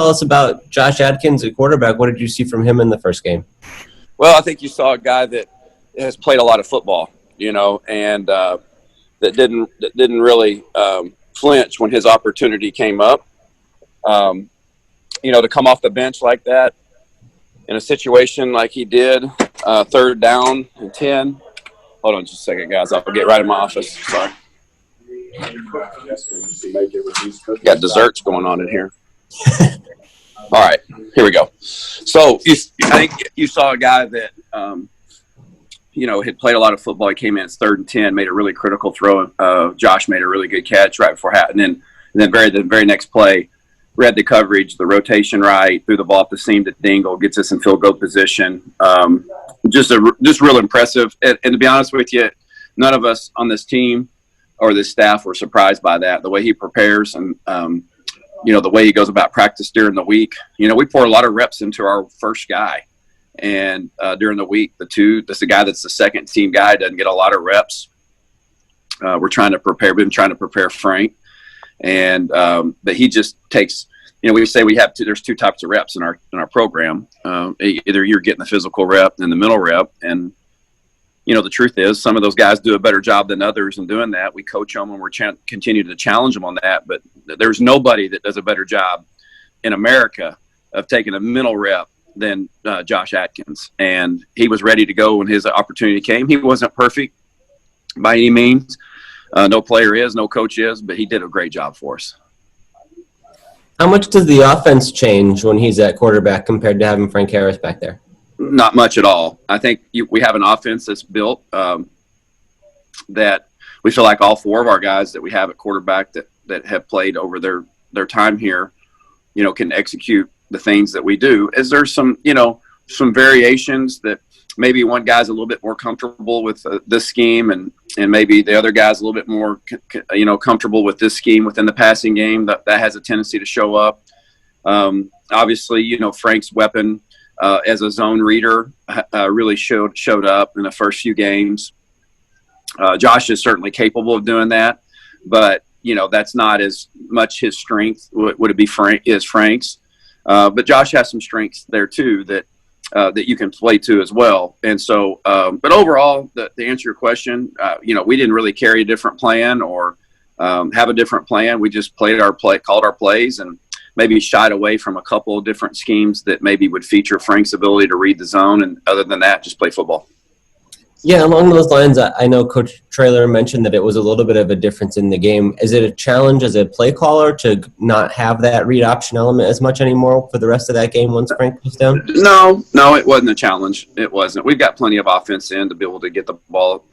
tell us about Josh Adkins, a quarterback. What did you see from him in the first game? Well, I think you saw a guy that has played a lot of football, and that didn't really flinch when his opportunity came up. To come off the bench like that in a situation like he did, 3rd down and 10. Hold on just a second, guys. I'll get right in my office. Sorry. Got desserts going on in here. All right, here we go. So I think you saw a guy that, had played a lot of football. He came in, it's 3rd and 10, made a really critical throw. Josh made a really good catch right before half. And then the very next play, read the coverage, the rotation right, threw the ball up the seam to Dingle, gets us in field goal position. Just real impressive. And to be honest with you, none of us on this team or this staff were surprised by that. The way he prepares and, the way he goes about practice during the week. We pour a lot of reps into our first guy. And during the week, that's the guy that's the second team guy, doesn't get a lot of reps. We've been trying to prepare Frank. And but he just takes, we say there's 2 types of reps in our program. Either you're getting the physical rep and the mental rep. And, the truth is some of those guys do a better job than others in doing that. We coach them and we're continue to challenge them on that. But there's nobody that does a better job in America of taking a mental rep than Josh Adkins. And he was ready to go when his opportunity came. He wasn't perfect by any means. No player is, no coach is, but he did a great job for us. How much does the offense change when he's at quarterback compared to having Frank Harris back there? Not much at all. I think we have an offense that's built that we feel like all 4 of our guys that we have at quarterback that have played over their time here, can execute the things that we do. Is there some variations that maybe one guy's a little bit more comfortable with this scheme and maybe the other guy's a little bit more, comfortable with this scheme within the passing game that has a tendency to show up. Obviously, Frank's weapon as a zone reader really showed up in the first few games. Josh is certainly capable of doing that, but, that's not as much his strength. Would it be Frank's? But Josh has some strengths there too that you can play to as well. And so, but overall, to answer your question, we didn't really carry a different plan or have a different plan. We just called our plays, and maybe shied away from a couple of different schemes that maybe would feature Frank's ability to read the zone. And other than that, just play football. Yeah, along those lines, I know Coach Traylor mentioned that it was a little bit of a difference in the game. Is it a challenge as a play caller to not have that read option element as much anymore for the rest of that game once Frank goes down? No, it wasn't a challenge. It wasn't. We've got plenty of offense in to be able to get the ball,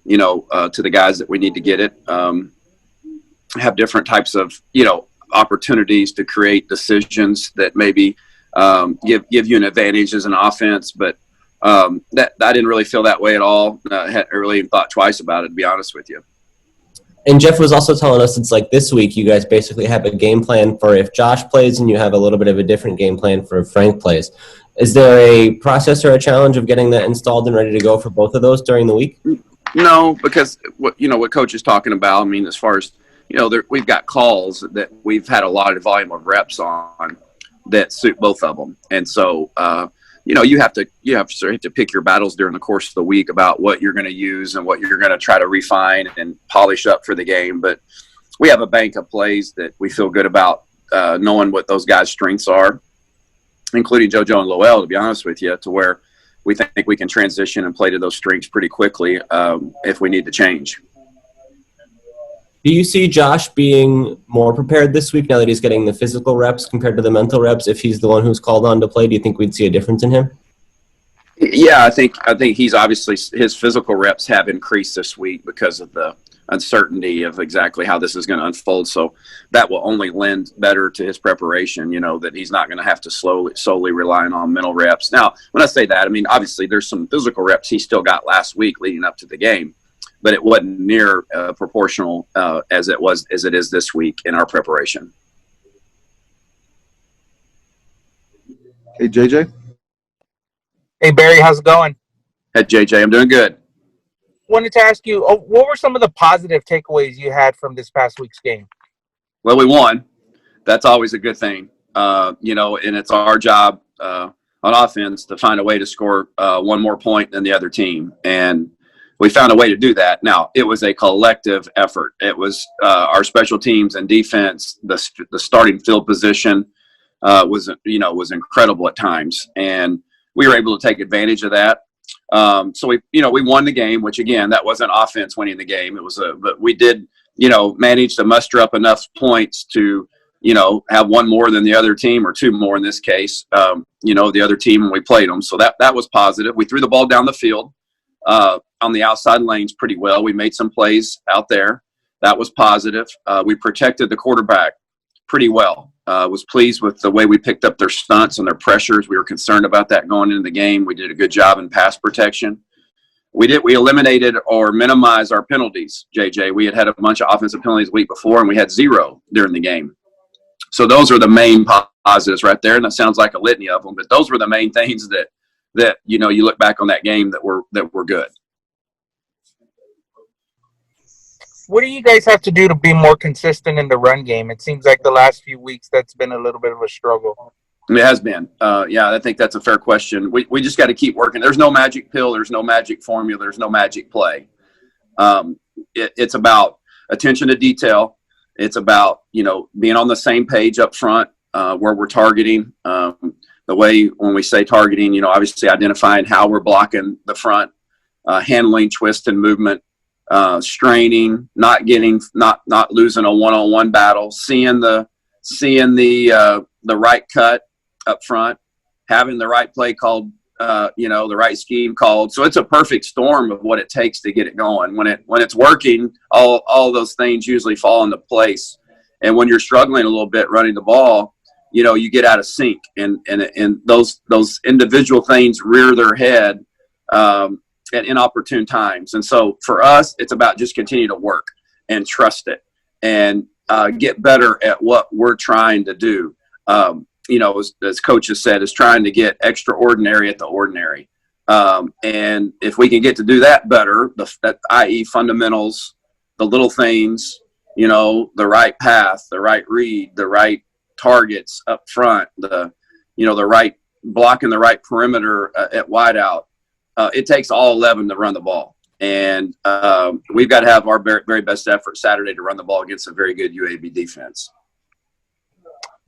to the guys that we need to get it. Have different types of, opportunities to create decisions that maybe give you an advantage as an offense, but that I didn't really feel that way at all. I hadn't really thought twice about it, to be honest with you. And Jeff was also telling us it's like this week you guys basically have a game plan for if Josh plays and you have a little bit of a different game plan for if Frank plays. Is there a process or a challenge of getting that installed and ready to go for both of those during the week? No, because what Coach is talking about, as far as, we've got calls that we've had a lot of volume of reps on that suit both of them. And so, you have to pick your battles during the course of the week about what you're going to use and what you're going to try to refine and polish up for the game. But we have a bank of plays that we feel good about knowing what those guys' strengths are, including JoJo and Lowell, to be honest with you, to where we think we can transition and play to those strengths pretty quickly if we need to change. Do you see Josh being more prepared this week now that he's getting the physical reps compared to the mental reps? If he's the one who's called on to play, do you think we'd see a difference in him? Yeah, I think he's obviously his physical reps have increased this week because of the uncertainty of exactly how this is going to unfold. So that will only lend better to his preparation, that he's not going to have to solely relying on mental reps. Now, when I say that, obviously there's some physical reps he still got last week leading up to the game, but it wasn't near proportional as it is this week in our preparation. Hey, JJ. Hey, Barry, how's it going? Hey, JJ, I'm doing good. Wanted to ask you, what were some of the positive takeaways you had from this past week's game? Well, we won. That's always a good thing. And it's our job on offense to find a way to score one more point than the other team. And we found a way to do that. Now, it was a collective effort. It was our special teams and defense, the starting field position was incredible at times. And we were able to take advantage of that. So we won the game, which again, that wasn't offense winning the game. It was but we did, manage to muster up enough points to, have one more than the other team, or two more in this case, the other team when we played them. So that was positive. We threw the ball down the field on the outside lanes pretty well. We made some plays out there. That was positive. We protected the quarterback pretty well. Was pleased with the way we picked up their stunts and their pressures. We were concerned about that going into the game. We did a good job in pass protection. We eliminated or minimized our penalties, JJ. We had a bunch of offensive penalties the week before, and we had 0 during the game. So those are the main positives right there, and that sounds like a litany of them. But those were the main things that you look back on that game that were good. What do you guys have to do to be more consistent in the run game? It seems like the last few weeks that's been a little bit of a struggle. It has been. I think that's a fair question. We just got to keep working. There's no magic pill. There's no magic formula. There's no magic play. It's about attention to detail. It's about, being on the same page up front where we're targeting. The way when we say targeting, obviously identifying how we're blocking the front, handling twist and movement, straining, not losing a one-on-one battle, seeing the right cut up front, having the right play called, the right scheme called. So it's a perfect storm of what it takes to get it going. When it's working, all those things usually fall into place. And when you're struggling a little bit running the ball, you get out of sync, and those individual things rear their head at inopportune times. And so for us, it's about just continue to work and trust it and get better at what we're trying to do. As Coach has said, is trying to get extraordinary at the ordinary. And if we can get to do that better, i.e. fundamentals, the little things, the right path, the right read, the right targets up front, the right blocking the right perimeter at wideout. It takes all 11 to run the ball. And we've got to have our very, very best effort Saturday to run the ball against a very good UAB defense.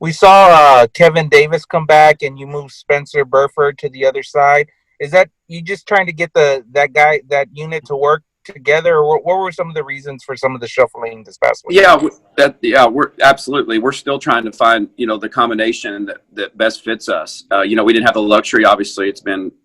We saw Kevin Davis come back, and you moved Spencer Burford to the other side. Is that you just trying to get that unit to work together, or what were some of the reasons for some of the shuffling this past week? We're absolutely. We're still trying to find, the combination that best fits us. We didn't have the luxury. Obviously,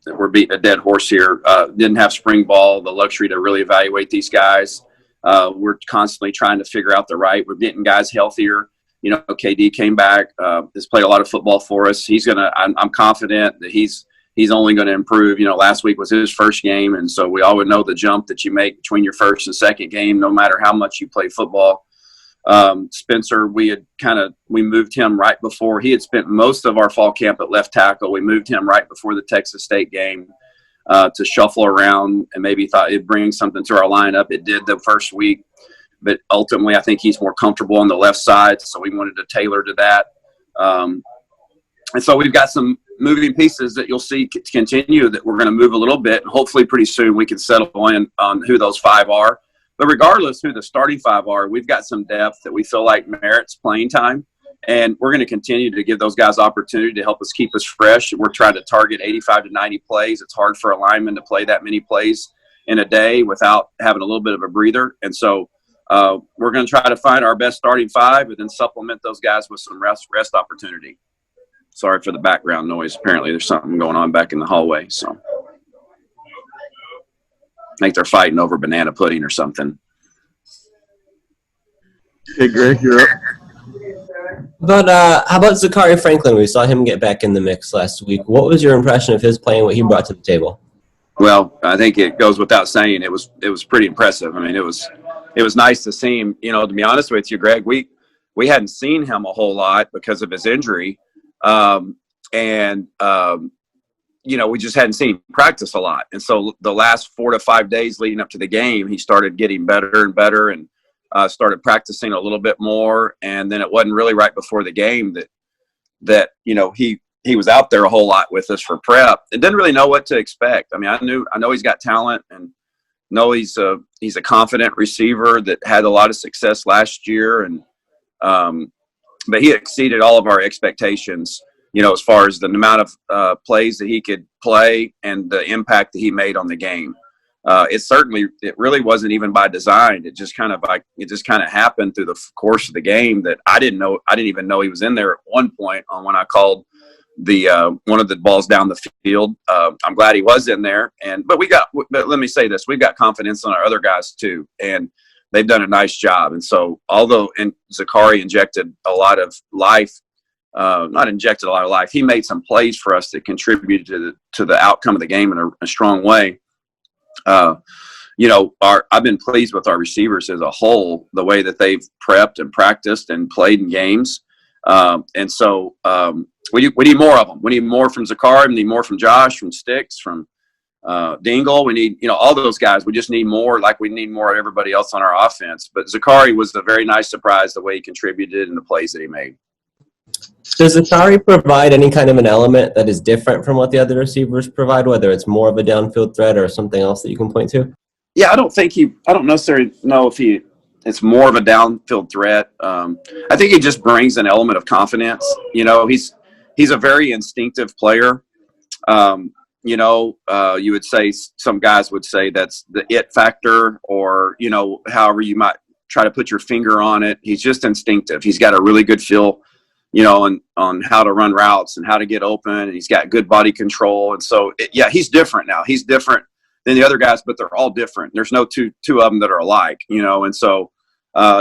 we're beating a dead horse here. Didn't have spring ball, the luxury to really evaluate these guys. We're constantly trying to figure out we're getting guys healthier. KD came back, has played a lot of football for us. I'm confident that he's only going to improve. Last week was his first game, and so we all would know the jump that you make between your first and second game, no matter how much you play football. Spencer, we moved him right before. He had spent most of our fall camp at left tackle. We moved him right before the Texas State game to shuffle around, and maybe thought it'd bring something to our lineup. It did the first week, but ultimately I think he's more comfortable on the left side, so we wanted to tailor to that. And so we've got some moving pieces that you'll see continue that we're going to move a little bit. And hopefully pretty soon we can settle in on who those 5 are. But regardless who the starting 5 are, we've got some depth that we feel like merits playing time. And we're going to continue to give those guys opportunity to help us keep us fresh. We're trying to target 85 to 90 plays. It's hard for a lineman to play that many plays in a day without having a little bit of a breather. And so we're going to try to find our best starting 5 and then supplement those guys with some rest opportunity. Sorry for the background noise. Apparently there's something going on back in the hallway. So I think they're fighting over banana pudding or something. Hey, Greg, you're up. How about Zakaria Franklin? We saw him get back in the mix last week. What was your impression of his play and what he brought to the table? Well, I think it goes without saying. It was pretty impressive. I mean, it was nice to see him. To be honest with you, Greg, we hadn't seen him a whole lot because of his injury. We just hadn't seen him practice a lot. And so the last 4 to 5 days leading up to the game, he started getting better and better and started practicing a little bit more. And then it wasn't really right before the game that that, he was out there a whole lot with us for prep and didn't really know what to expect. I mean, I know he's got talent and know he's a confident receiver that had a lot of success last year. And, but he exceeded all of our expectations, as far as the amount of plays that he could play and the impact that he made on the game. It really wasn't even by design. It just kind of happened through the course of the game that I didn't even know he was in there at one point on when I called one of the balls down the field. I'm glad he was in there. But let me say this, we've got confidence in our other guys too. And they've done a nice job. And so Zakaria injected a lot of life, not injected a lot of life. He made some plays for us that contributed to the outcome of the game in a strong way. I've been pleased with our receivers as a whole, the way that they've prepped and practiced and played in games. And so we need more of them. We need more from Zakaria. We need more from Josh, from Sticks, from Dingle. We need, all those guys. We just need more, like we need more of everybody else on our offense. But Zakaria was a very nice surprise the way he contributed and the plays that he made. Does Zakaria provide any kind of an element that is different from what the other receivers provide, whether it's more of a downfield threat or something else that you can point to? Yeah, I don't necessarily know if it's more of a downfield threat. I think he just brings an element of confidence. He's a very instinctive player. You would say, some guys would say that's the it factor, or, however you might try to put your finger on it. He's just instinctive. He's got a really good feel, on how to run routes and how to get open. And he's got good body control. And so, he's different now. He's different than the other guys, but they're all different. There's no two of them that are alike, and so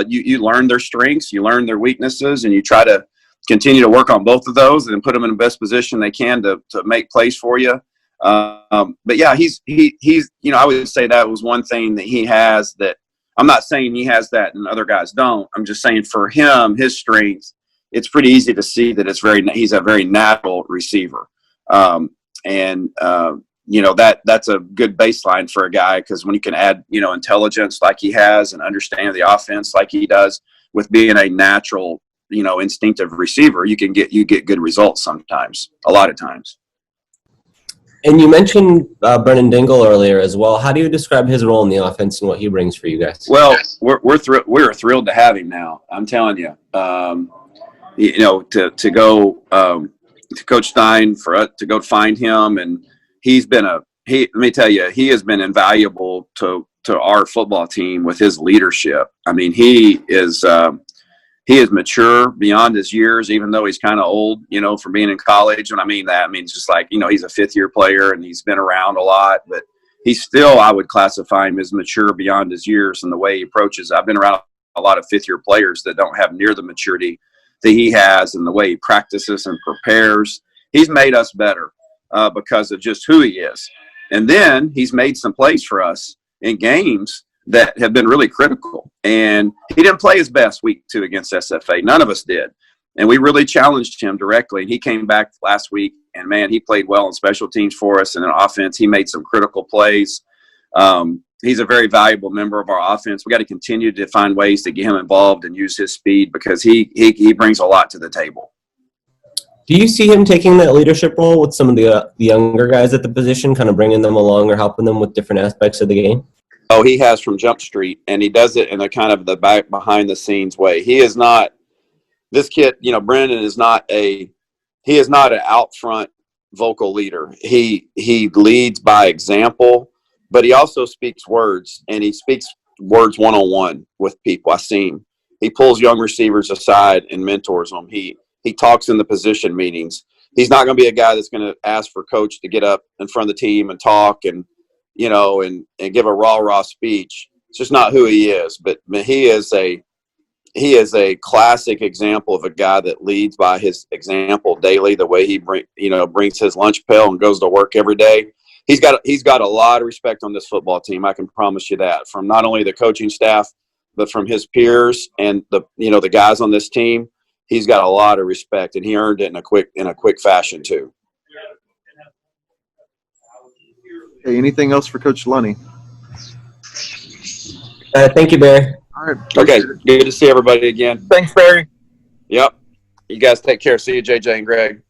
you learn their strengths, you learn their weaknesses, and you try to continue to work on both of those and put them in the best position they can to make plays for you. But yeah, he's I would say that was one thing that he has that I'm not saying he has that and other guys don't. I'm just saying for him, his strengths, it's pretty easy to see that he's a very natural receiver. That's a good baseline for a guy, because when you can add, intelligence like he has and understand the offense like he does with being a natural, instinctive receiver, you get good results sometimes, a lot of times. And you mentioned Brennan Dingle earlier as well. How do you describe his role in the offense and what he brings for you guys? Well, we're thrilled to have him now. I'm telling you, to go to Coach Stein for us to go find him, and let me tell you, he has been invaluable to our football team with his leadership. I mean, he is mature beyond his years, even though he's kind of old, for being in college. When I mean that, I mean, just like, he's a fifth-year player and he's been around a lot, but he's still, I would classify him as mature beyond his years in the way he approaches. I've been around a lot of fifth-year players that don't have near the maturity that he has, and the way he practices and prepares. He's made us better because of just who he is. And then he's made some plays for us in games that have been really critical. And he didn't play his best week 2 against SFA. None of us did. And we really challenged him directly. And he came back last week, and, man, he played well in special teams for us. And in offense, he made some critical plays. He's a very valuable member of our offense. We got to continue to find ways to get him involved and use his speed, because he brings a lot to the table. Do you see him taking that leadership role with some of the younger guys at the position, kind of bringing them along or helping them with different aspects of the game? Oh, he has from Jump Street, and he does it in a kind of the behind the scenes way. He is not this kid. Brendan is not an out front vocal leader. He leads by example, but he also speaks words, and he speaks words one-on-one with people. I see him. He pulls young receivers aside and mentors them. He talks in the position meetings. He's not going to be a guy that's going to ask for coach to get up in front of the team and talk and give a rah-rah speech. It's just not who he is. But he is a classic example of a guy that leads by his example daily, the way he brings his lunch pail and goes to work every day. He's got a lot of respect on this football team. I can promise you that, from not only the coaching staff, but from his peers and the guys on this team. He's got a lot of respect, and he earned it in a quick fashion too. Hey, anything else for Coach Lunney? Thank you, Barry. All right. Okay, good to see everybody again. Thanks, Barry. Yep. You guys take care. See you, JJ and Greg.